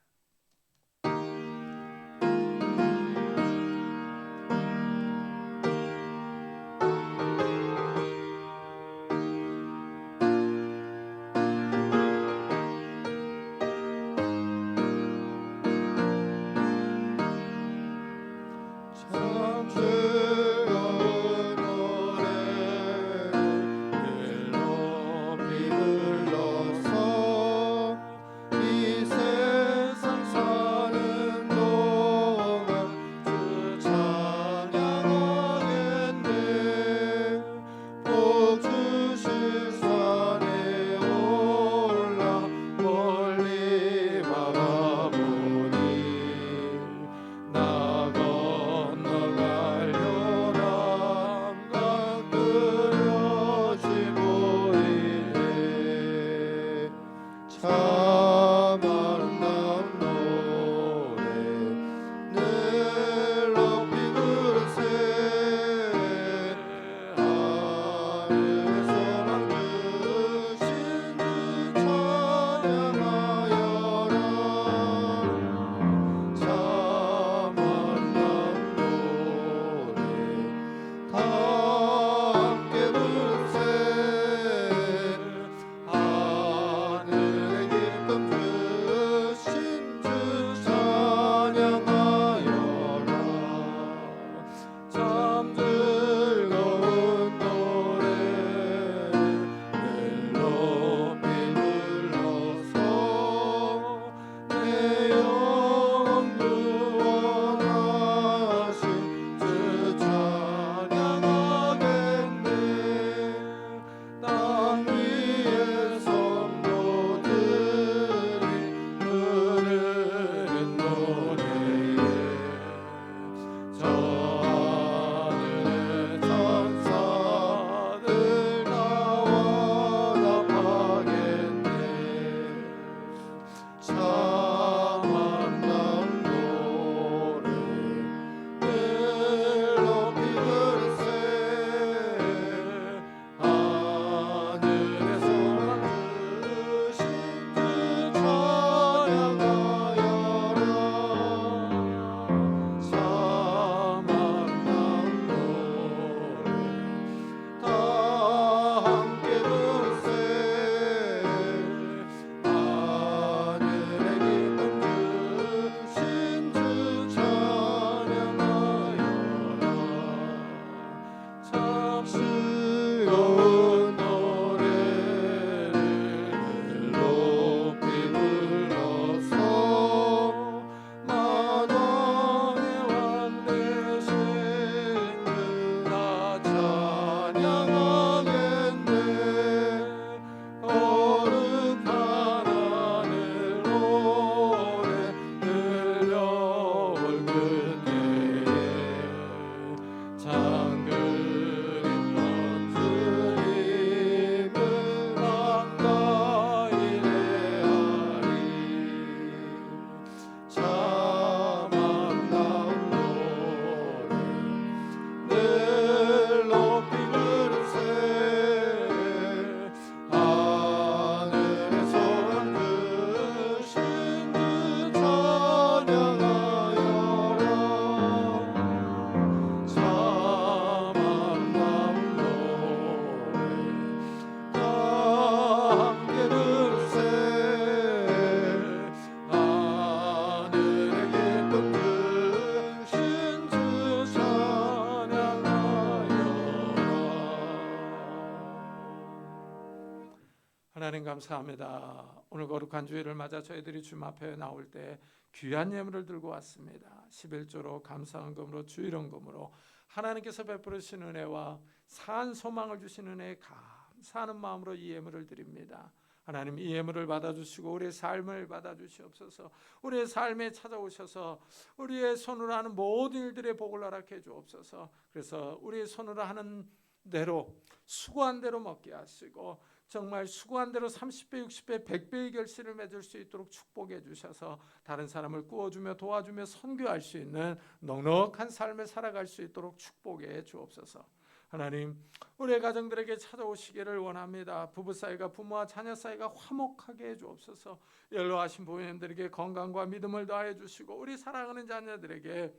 S1: 하나님 감사합니다. 오늘 거룩한 주일을 맞아 저희들이 주님 앞에 나올 때 귀한 예물을 들고 왔습니다. 11조로 감사헌금으로 주일헌금으로 하나님께서 베풀으신 은혜와 산 소망을 주신 은혜에 감사하는 마음으로 이 예물을 드립니다. 하나님, 이 예물을 받아주시고 우리의 삶을 받아주시옵소서. 우리의 삶에 찾아오셔서 우리의 손으로 하는 모든 일들의 복을 허락해 주옵소서. 그래서 우리의 손으로 하는 대로, 수고한 대로 먹게 하시고 정말 수고한 대로 30배, 60배, 100배의 결실을 맺을 수 있도록 축복해 주셔서 다른 사람을 구워주며 도와주며 선교할 수 있는 넉넉한 삶을 살아갈 수 있도록 축복해 주옵소서. 하나님, 우리의 가정들에게 찾아오시기를 원합니다. 부부 사이가, 부모와 자녀 사이가 화목하게 해주옵소서. 연로하신 부모님들에게 건강과 믿음을 더해 주시고 우리 사랑하는 자녀들에게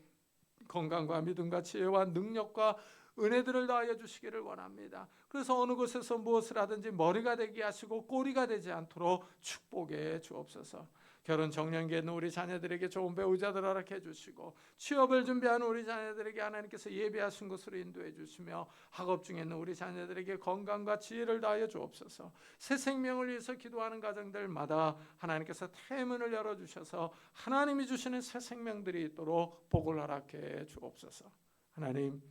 S1: 건강과 믿음과 지혜와 능력과 은혜들을 더하여 주시기를 원합니다. 그래서 어느 곳에서 무엇을 하든지 머리가 되게 하시고 꼬리가 되지 않도록 축복해 주옵소서. 결혼 정년기에 있는 우리 자녀들에게 좋은 배우자들 허락해 주시고 취업을 준비하는 우리 자녀들에게 하나님께서 예비하신 곳으로 인도해 주시며 학업 중에 있는 우리 자녀들에게 건강과 지혜를 다하여 주옵소서. 새 생명을 위해서 기도하는 가정들마다 하나님께서 태문을 열어주셔서 하나님이 주시는 새 생명들이 있도록 복을 허락해 주옵소서. 하나님,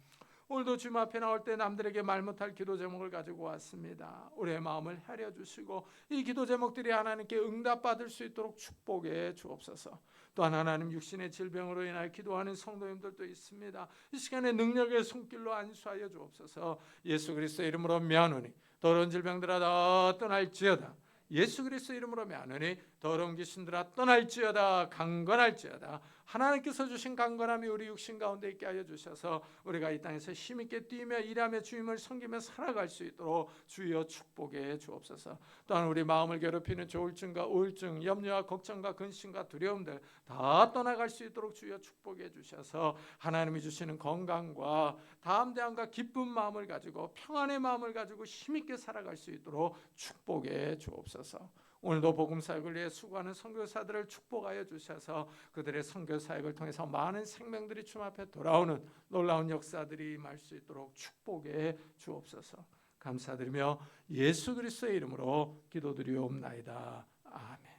S1: 오늘도 주님 앞에 나올 때 남들에게 말 못할 기도 제목을 가지고 왔습니다. 우리의 마음을 헤아려 주시고 이 기도 제목들이 하나님께 응답받을 수 있도록 축복해 주옵소서. 또한 하나님, 육신의 질병으로 인하여 기도하는 성도님들도 있습니다. 이 시간에 능력의 손길로 안수하여 주옵소서. 예수 그리스도의 이름으로 명하노니 더러운 질병들아 다 떠날지어다. 예수 그리스도 이름으로 명하노니 더러운 귀신들아 떠날지어다. 강건할지어다. 하나님께서 주신 강건함이 우리 육신 가운데 있게 하여 주셔서 우리가 이 땅에서 힘있게 뛰며 일하며 주님을 섬기며 살아갈 수 있도록 주여 축복해 주옵소서. 또한 우리 마음을 괴롭히는 조울증과 우울증, 염려와 걱정과 근심과 두려움들 다 떠나갈 수 있도록 주여 축복해 주셔서 하나님이 주시는 건강과 담대함과 기쁜 마음을 가지고 평안의 마음을 가지고 힘있게 살아갈 수 있도록 축복해 주옵소서. 오늘도 복음 사역을 위해 수고하는 선교사들을 축복하여 주셔서 그들의 선교 사역을 통해서 많은 생명들이 주님 앞에 돌아오는 놀라운 역사들이 임할 수 있도록 축복해 주옵소서. 감사드리며 예수 그리스도의 이름으로 기도드리옵나이다. 아멘.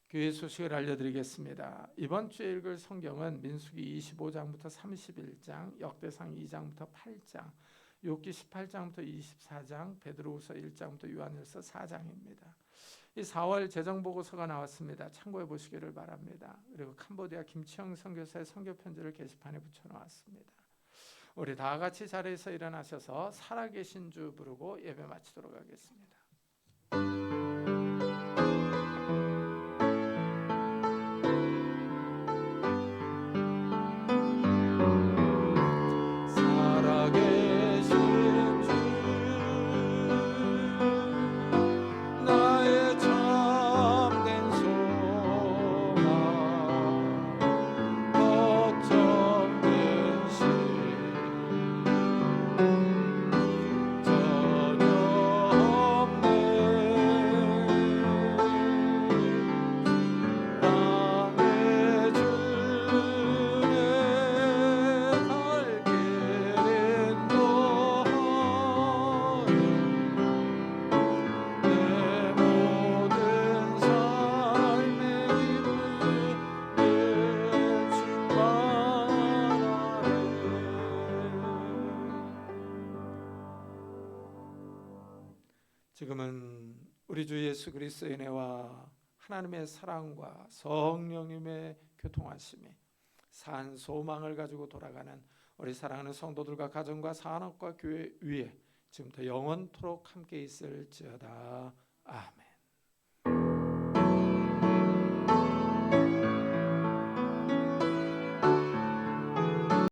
S1: 교회 소식을 알려드리겠습니다. 이번 주에 읽을 성경은 민수기 25장부터 31장, 역대상 2장부터 8장, 욥기 18장부터 24장, 베드로후서 1장부터 요한일서 4장입니다. 이 4월 재정보고서가 나왔습니다. 참고해 보시기를 바랍니다. 그리고 캄보디아 김치영 선교사의 선교 편지를 게시판에 붙여놓았습니다. 우리 다 같이 자리에서 일어나셔서 살아계신 주 부르고 예배 마치도록 하겠습니다. 지금은 우리 주 예수 그리스도의 은혜와 하나님의 사랑과 성령님의 교통하심이 산 소망을 가지고 돌아가는 우리 사랑하는 성도들과 가정과 산업과 교회 위에 지금부터 영원토록 함께 있을지어다. 아멘.